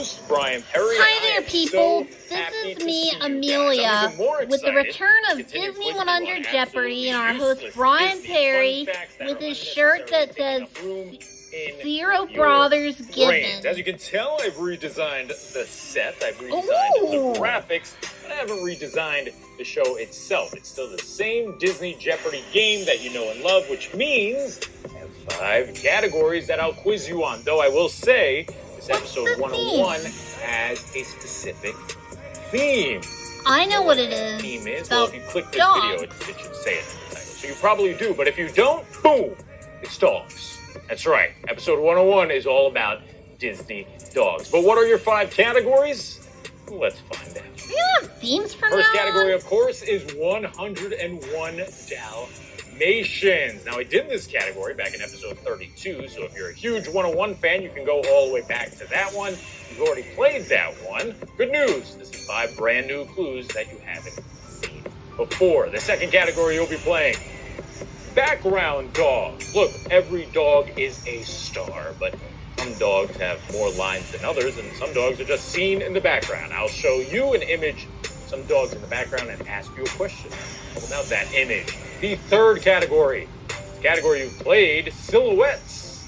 host, Brian Perry. Hi there, people. This is me, Amelia, with the return of Disney 100 Jeopardy, and our host, Brian Perry, with his shirt that says Zero Brothers Given. As you can tell, I've redesigned the set, I've redesigned the graphics, but I haven't redesigned the show itself. It's still the same Disney Jeopardy game that you know and love, which means I have 5 categories that I'll quiz you on. Though I will say, this episode 101 has a specific theme. I know what it is. The theme is, well, if you click this video, it should say it in the title. So you probably do, but if you don't, boom, it's dogs. That's right. Episode 101 is all about Disney dogs. But what are your 5 categories? Let's find out. Do you have themes for First category, of course, is 101 Dalmatians. Now, I did this category back in episode 32, so if you're a huge 101 fan, you can go all the way back to that one. You've already played that one. Good news. This is 5 brand new clues that you haven't seen before. The second category you'll be playing, background dogs. Look, every dog is a star, but some dogs have more lines than others, and some dogs are just seen in the background. I'll show you an image, some dogs in the background, and ask you a question about that image. The third category you played, silhouettes.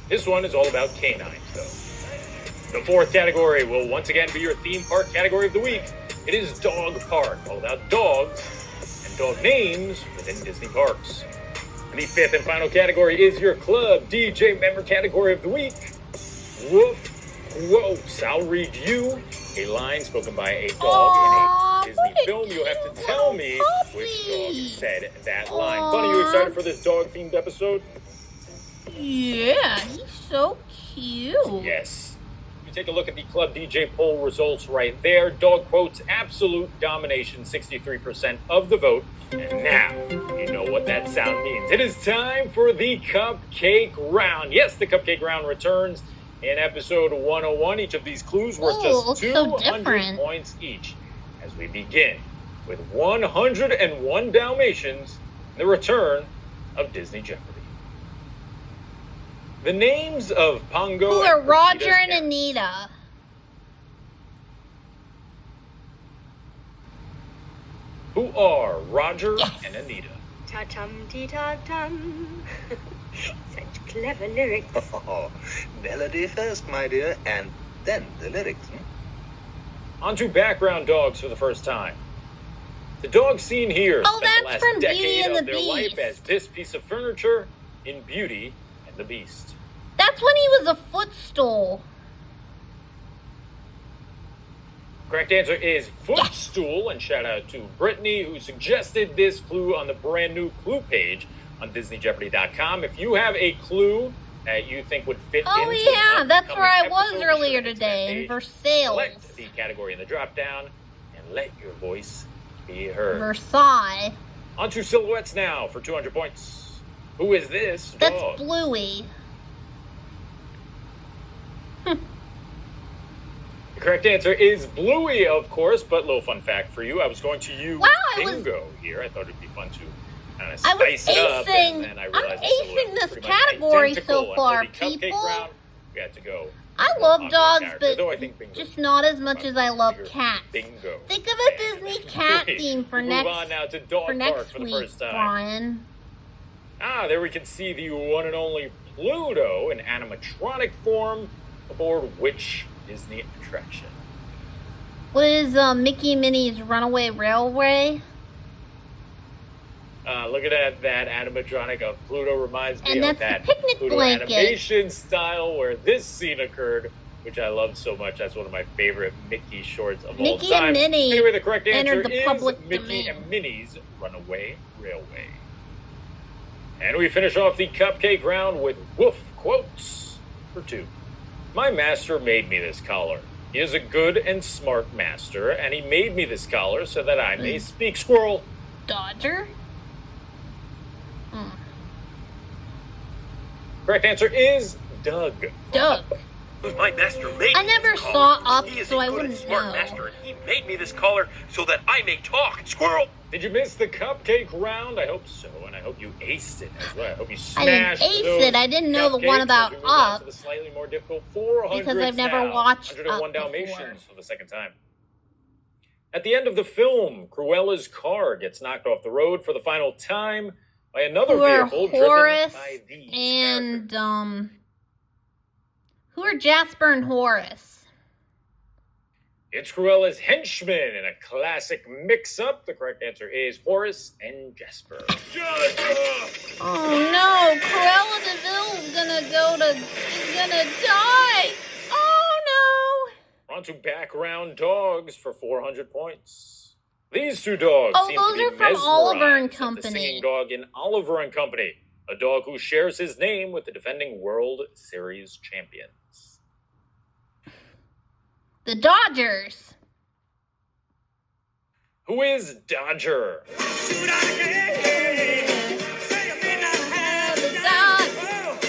This one is all about canines, though. The fourth category will once again be your theme park category of the week. It is dog park, all about dogs and dog names within Disney parks. And the fifth and final category is your club DJ member category of the week. Woof quotes. I'll read you a line spoken by a dog in a Disney film. You'll have to tell me which dog said that line. Bunny, you excited for this dog-themed episode? Yeah, he's so cute. Yes. You take a look at the Club DJ poll results right there. Dog quotes, absolute domination, 63% of the vote. And now, you know what that sound means. It is time for the Cupcake Round. Yes, the Cupcake Round returns in episode 101. Each of these clues worth just 200 points each. As we begin with 101 Dalmatians, the return of Disney Jeopardy. The names of Pongo Who are Roger and Anita? Who are Roger and Anita? Ta-tum-tee-ta-tum. Such clever lyrics. Oh, melody first, my dear, and then the lyrics. On to background dogs for the first time. The dog seen here spent the last from Beauty decade and of the their Beast. life as this piece of furniture in Beauty and the Beast. That's when he was a footstool. Correct answer is footstool, and shout out to Brittany who suggested this clue on the brand new clue page on DisneyJeopardy.com. If you have a clue that you think would fit into that's where I was episode, earlier today, in Versailles. Select the category in the drop down and let your voice be heard. Versailles. On to silhouettes now for 200 points. Who is this dog? That's Bluey. The correct answer is Bluey, of course, but little fun fact for you. I was going to use bingo here. I thought it'd be fun to kind of spice it up, and then I realized I'm acing this category so far, people. Round, we had to go. I love dogs, but though I think just not as much as I love cats. Bingo. Think of a Disney cat theme for Move next on now to Dog Park for the week, first time. Brian. There we can see the one and only Pluto in animatronic form aboard which Disney attraction? What is Mickey and Minnie's Runaway Railway? Look at that animatronic of Pluto. Reminds me And of that's that the picnic Pluto blanket. animation style where this scene occurred, which I love so much. That's one of my favorite Mickey shorts of all Mickey time. and Minnie Anyway, the correct answer entered the is public Mickey domain. and Minnie's Runaway Railway. And we finish off the Cupcake Round with woof quotes for 2. My master made me this collar. He is a good and smart master, and he made me this collar so that I may speak squirrel. Dodger? Correct answer is Doug. Doug. My master made I me never this saw collar. Up, He is so a I good and wouldn't smart know. master, and he made me this collar so that I may talk. Squirrel! Did you miss the cupcake round? I hope so, and I hope you aced it as well. I hope you I didn't smashed ace those it. I didn't know the one cupcakes about as we move on Up to the slightly more difficult 400s because I've never now. watched 101 Up Dalmatians before. for the second time. At the end of the film, Cruella's car gets knocked off the road for the final time by another Who are vehicle Horace driven by these and characters. who are Jasper and Horace? It's Cruella's henchmen in a classic mix-up. The correct answer is Horace and Jasper. Oh no, Cruella DeVille's gonna die. Oh We're on to background dogs for 400 points. These two dogs Oh, seem those to be are from Oliver and mesmerized at Company. The singing dog in Oliver and Company, a dog who shares his name with the defending World Series champions. no. The Dodgers. Who is Dodger?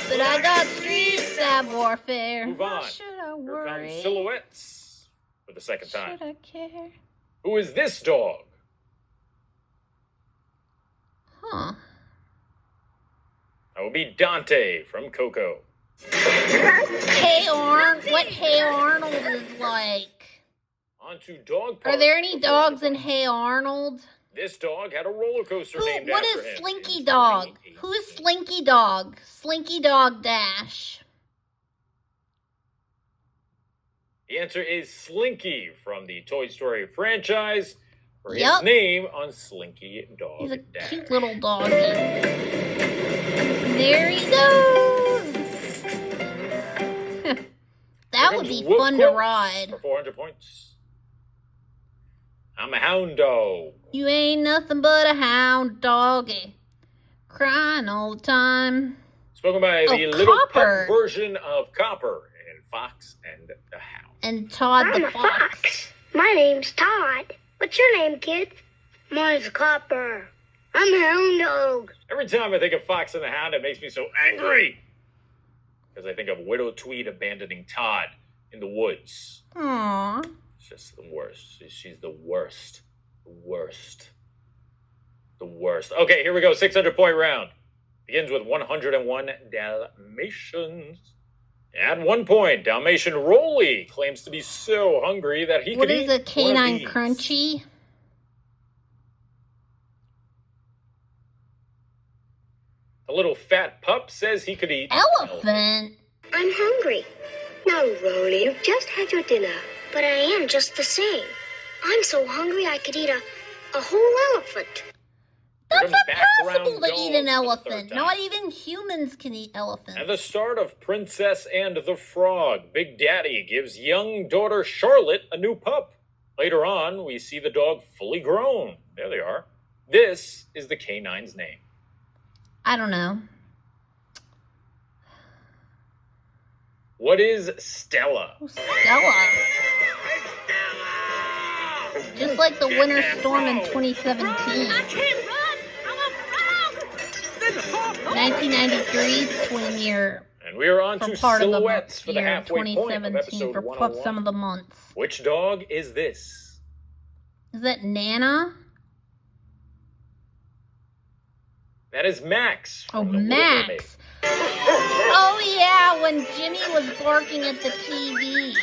But I got street stab warfare. Move on. Why should I Here worry? comes Silhouettes for the second time. Should I care? Who is this dog? Huh. That would be Dante from Coco. What Hey Arnold is like. On to Dog Park. Are there any for dogs 400 in Hey Arnold? This dog had a roller coaster named What after is him. Slinky in Dog? 2018. Who's Slinky Dog? Slinky Dog Dash. The answer is Slinky from the Toy Story franchise for his Yup. name on Slinky Dog He's a Dash. cute little doggy. There he goes. That Here would comes be Wolf fun to Quotes ride. for 400 points. I'm a hound dog. You ain't nothing but a hound doggy. Crying all the time. Spoken by the Oh, little Copper. pup version of Copper in Fox and the Hound. And Todd I'm the a Fox. fox. My name's Todd. What's your name, kid? Mine's Copper. I'm a hound dog. Every time I think of Fox and the Hound, it makes me so angry. Because I think of Widow Tweed abandoning Todd in the woods. Aww. It's just the worst. She's the worst. The worst. The worst. Okay, here we go. 600-point round. Begins with 101 Dalmatians. At 1 point, Dalmatian Rolly claims to be so hungry that he What could is eat a one of canine these. crunchy? The little fat pup says he could eat Elephant? I'm hungry. Now, Rolly, you've just had your dinner. But I am just the same. I'm so hungry I could eat a whole elephant. That's comes impossible background to eat an dogs for the elephant. third time. Not even humans can eat elephants. At the start of Princess and the Frog, Big Daddy gives young daughter Charlotte a new pup. Later on, we see the dog fully grown. There they are. This is the canine's name. I don't know. What is Stella? Who's Stella? Just like the winter storm in 2017. 1993 twin year And we are on for to part of the silhouettes for the year halfway point of 2017 episode for 101. some of the months. Which dog is this? Is that Nana? That is Max. Oh, from The Little Mermaid. Max. Oh yeah, when Jimmy was barking at the TV.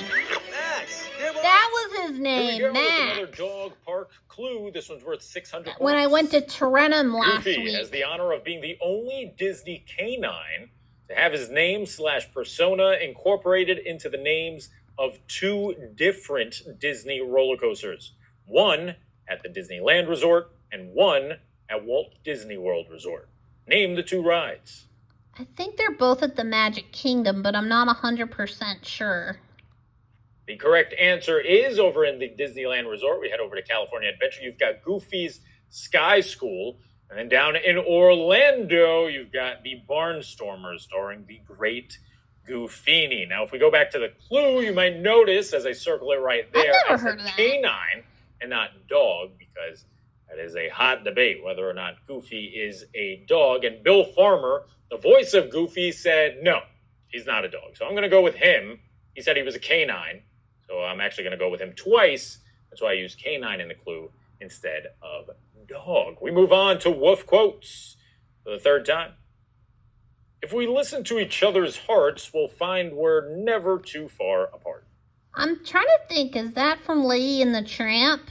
Max! That was his Here we name, go with Max. another dog park clue. This one's worth 600 points. When I went to Trenum last Goofy has week. the honor of being the only Disney canine to have his name / persona incorporated into the names of 2 different Disney roller coasters. One at the Disneyland Resort and one at Walt Disney World Resort. Name the 2 rides. I think they're both at the Magic Kingdom, but I'm not 100% sure. The correct answer is over in the Disneyland Resort. We head over to California Adventure. You've got Goofy's Sky School. And then down in Orlando, you've got the Barnstormers starring the great Goofini. Now, if we go back to the clue, you might notice, as I circle it right there, I've never as heard a of that. canine and not dog, because that is a hot debate whether or not Goofy is a dog. And Bill Farmer, the voice of Goofy, said, no, he's not a dog. So I'm going to go with him He said he was a canine, so I'm actually going to go with him twice. That's why I used canine in the clue instead of dog. We move on to Wolf quotes for the third time. If we listen to each other's hearts, we'll find we're never too far apart. I'm trying to think, is that from Lady and the Tramp?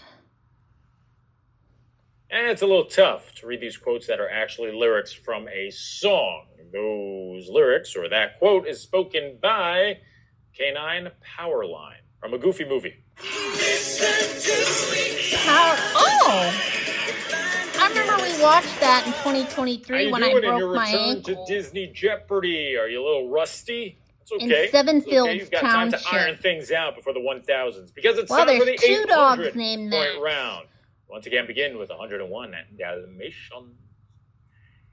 And it's a little tough to read these quotes that are actually lyrics from a song. Those lyrics, or that quote, is spoken by Canine Powerline from a Goofy movie. I remember we watched that in 2023 when I broke my ankle. To Disney Jeopardy. Are you a little rusty? It's okay. In Seven Fields You've got time Township. to iron things out before the 1000s. Because it's well, time for the there's 2 dogs named that. point round. Once again, begin with 101 Dalmatians.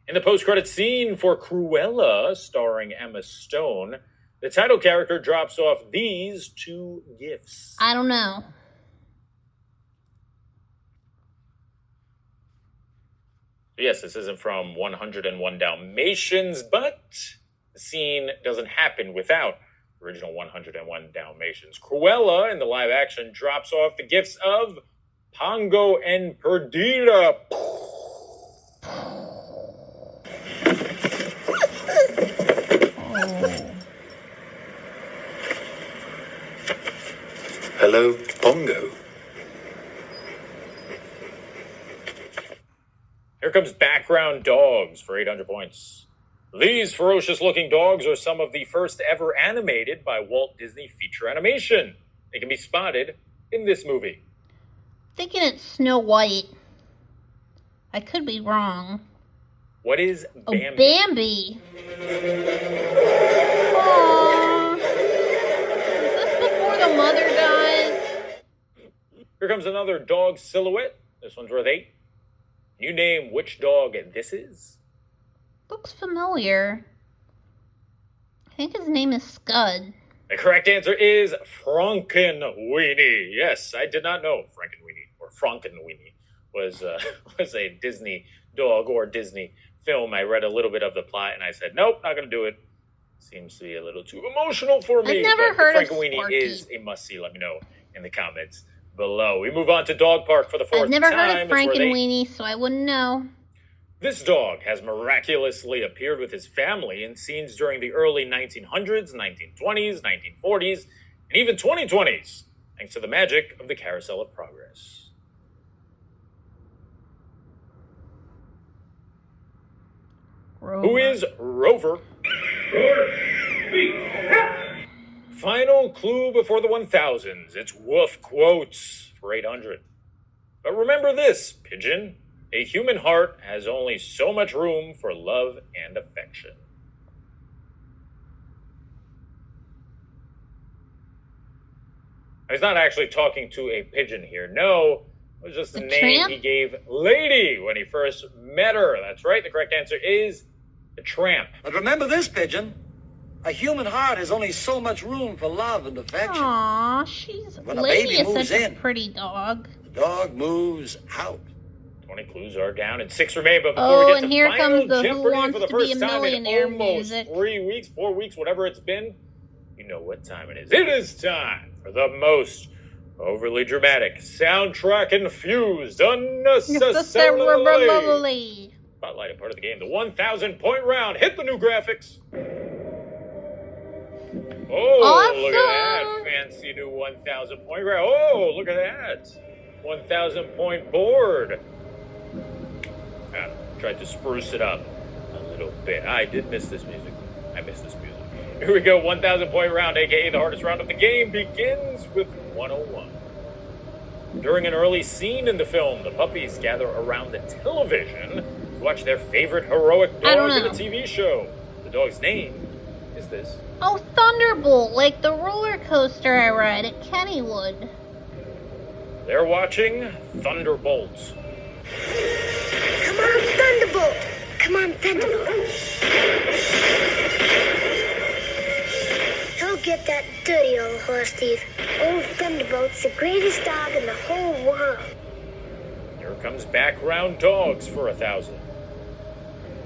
In the post-credit scene for Cruella, starring Emma Stone, the title character drops off these 2 gifts. I don't know. Yes, this isn't from 101 Dalmatians, but the scene doesn't happen without original 101 Dalmatians. Cruella, in the live action, drops off the gifts of Pongo and Perdita. Hello, Pongo. Here comes Background Dogs for 800 points. These ferocious-looking dogs are some of the first ever animated by Walt Disney Feature Animation. They can be spotted in this movie. Thinking it's Snow White. I could be wrong. What is Bambi? Oh, Bambi. Aww. Is this before the mother dies? Here comes another dog silhouette. This one's worth 8. Can you name which dog this is? Looks familiar. I think his name is Scud. The correct answer is Frankenweenie. Yes, I did not know Frankenweenie was a Disney dog or Disney film. I read a little bit of the plot and I said, nope, not going to do it. Seems to be a little too emotional for me. I've never heard of Frankenweenie Sparky. is a must-see. Let me know in the comments below. We move on to Dog Park for the 4th time. I've never heard of Frankenweenie, so I wouldn't know. This dog has miraculously appeared with his family in scenes during the early 1900s, 1920s, 1940s, and even 2020s, thanks to the magic of the Carousel of Progress. Rover. Who is Rover? Final clue before the 1000s. It's Wolf quotes for 800. But remember this, Pigeon. A human heart has only so much room for love and affection. He's not actually talking to a pigeon here. No, it was just the name Tramp? he gave Lady when he first met her. That's right. The correct answer is the Tramp. But remember this, Pigeon. A human heart has only so much room for love and affection. Aw, she's... When a Lady baby is moves such a in. pretty dog. The dog moves out. 20 clues are down and 6 remain, but before we get and to here Final comes the Who Jeopardy Wants for the to Be first a time in Millionaire almost music. 3 weeks, 4 weeks, whatever it's been, you know what time it is. It is time for the most overly dramatic, soundtrack-infused, unnecessarily spotlighted part of the game, the 1,000-point round. Hit the new graphics. Oh, Awesome. Look at that fancy new 1,000-point round. Oh, look at that 1,000-point board. I tried to spruce it up a little bit. I did miss this music. Here we go. 1,000-point round, aka the hardest round of the game, begins with 101. During an early scene in the film, the puppies gather around the television to watch their favorite heroic dog in the TV show. The dog's name is this. Oh, Thunderbolt, like the roller coaster I ride at Kennywood. They're watching Thunderbolts. Come on, Thunderbolt! Come on, Thunderbolt! He'll get that dirty old horse thief. Old Thunderbolt's the greatest dog in the whole world. Here comes Background Dogs for 1,000.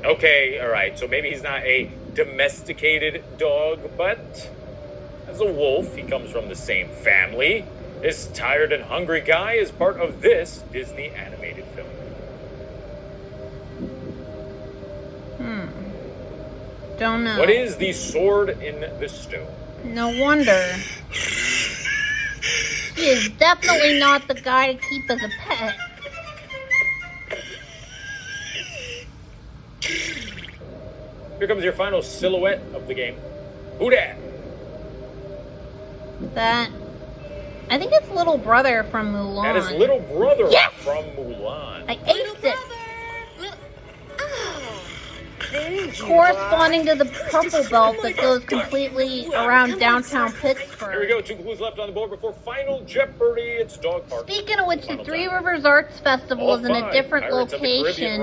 Okay, all right, so maybe he's not a domesticated dog, but as a wolf. He comes from the same family. This tired and hungry guy is part of this Disney animated film. Don't know. What is the sword in the stone? No wonder. He is definitely not the guy to keep as a pet. Here comes your final silhouette of the game. Who dat? That... I think it's little brother from Mulan. That is little brother Yes! from Mulan. I aced it. Corresponding to the purple belt that goes completely around downtown Pittsburgh. Here we go. 2 clues left on the board before Final Jeopardy. It's Dog Park. Speaking of which, the Three Rivers Arts Festival is in a different location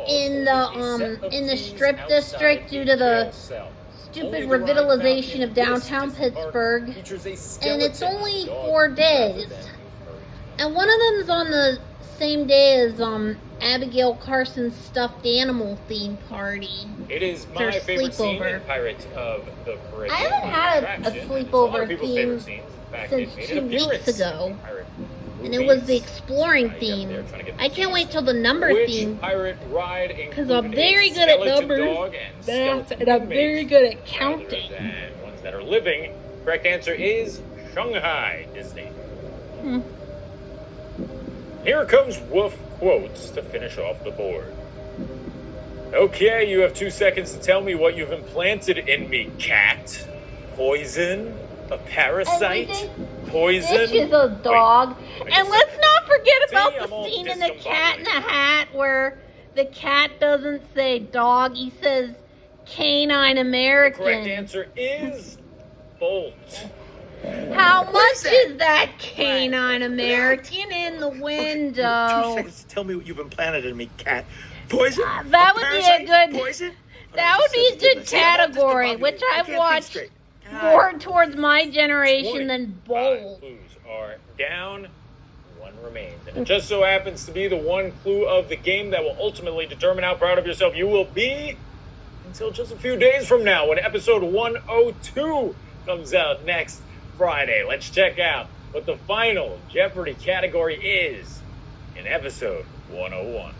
in the Strip District due to the stupid revitalization of downtown Pittsburgh, and it's only 4 days. And one of them is on the same day as Abigail Carson's stuffed animal theme party. It is my favorite scene in Pirates of the Caribbean. I haven't had a sleepover theme since 2 weeks ago, and it was the exploring theme. I can't wait till the number theme, because I'm very good at numbers, and I'm very good at counting. And ones that are living. Correct answer is Shanghai Disney. Here comes Wolf Quotes to finish off the board. Okay, you have 2 seconds to tell me what you've implanted in me, cat. Poison? A parasite? Poison? This is a dog. And let's not forget about I'm the all scene in The Cat in the Hat where the cat doesn't say dog, he says canine American. The correct answer is Bolt. How much is that canine American in the window? 2 seconds to tell me what you've implanted in me, cat. Poison? That would be a good... Poison? That would be a good category, which I've watched more towards my generation than Bolt. 5 clues are down, 1 remains. And it just so happens to be the 1 clue of the game that will ultimately determine how proud of yourself you will be until just a few days from now when episode 102 comes out next Friday. Let's check out what the final Jeopardy category is in episode 101.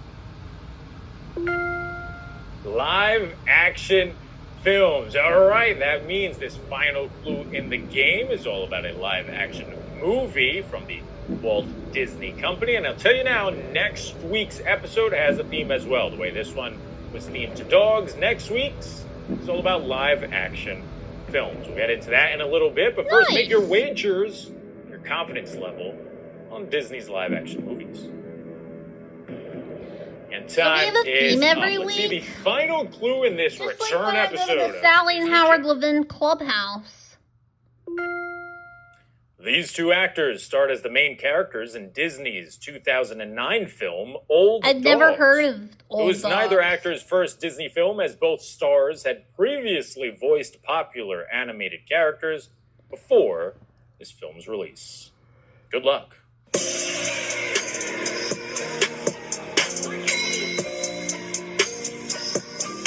Live action films. All right, that means this final clue in the game is all about a live action movie from the Walt Disney Company. And I'll tell you now, next week's episode has a theme as well. The way this one was themed to dogs, next week's is all about live action films. We'll get into that in a little bit, but first make your wagers, your confidence level on Disney's live action movies. And time is up. Let's see the final clue in this return episode of the Sally and Howard Levin Clubhouse. These 2 actors starred as the main characters in Disney's 2009 film, Old Dogs. I've never heard of Old Dogs. It was neither actor's first Disney film, as both stars had previously voiced popular animated characters before this film's release. Good luck.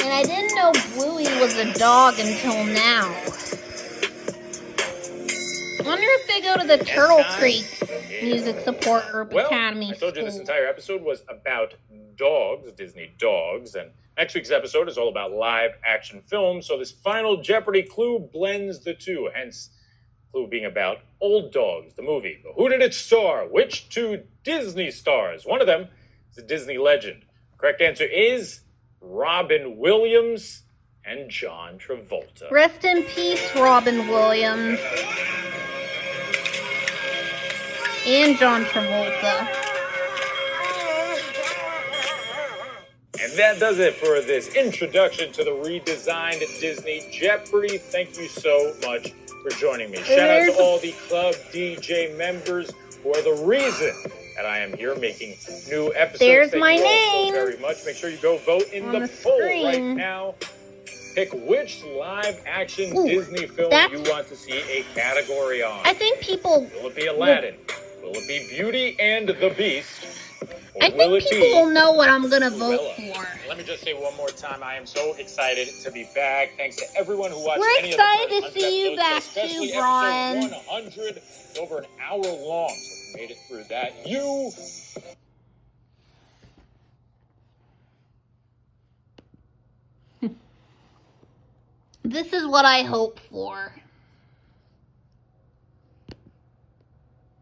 And I didn't know Bluey was a dog until now. I wonder if they go to the Turtle Creek Music Support Group Academy I told you this School. entire episode was about dogs, Disney dogs, and next week's episode is all about live action films, so this final Jeopardy clue blends the two, hence clue being about Old Dogs, the movie. But who did it star? Which 2 Disney stars? One of them is a Disney legend. Correct answer is Robin Williams and John Travolta. Rest in peace, Robin Williams. And John Travolta. And that does it for this introduction to the redesigned Disney Jeopardy. Thank you so much for joining me. Shout out to all the Club DJ members who are the reason that I am here making new episodes. There's Thank my you all name. so very much. Make sure you go vote in the poll right now. Pick which live action Disney film you want to see a category on. I think people... Will it be Aladdin? Will it be Beauty and the Beast? I think people will know what I'm gonna vote for. Let me just say one more time, I am so excited to be back. Thanks to everyone who watched We're any of the excited first to see you 100 back episodes, especially too, Brian. episode 100. It's over an hour long, so if you made it through that, you... This is what I hope for.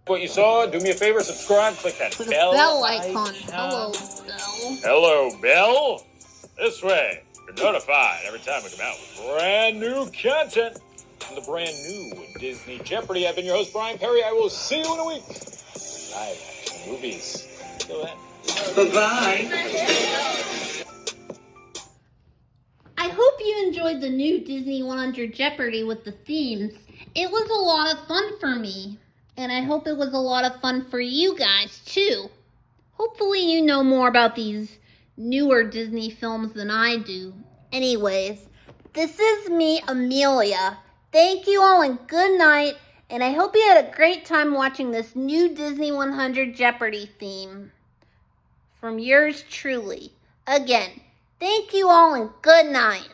What you saw, do me a favor, subscribe, click that Put a bell icon. Hello, Bell. Hello, Bell. This way. You're notified every time we come out with brand new content from the brand new Disney Jeopardy. I've been your host, Brian Perry. I will see you in a week. Live action movies. Till then. Bye-bye. I hope you enjoyed the new Disney 100 Jeopardy with the themes. It was a lot of fun for me. And I hope it was a lot of fun for you guys, too. Hopefully you know more about these newer Disney films than I do. Anyways, this is me, Amelia. Thank you all and good night. And I hope you had a great time watching this new Disney 100 Jeopardy theme. From yours truly. Again, thank you all and good night.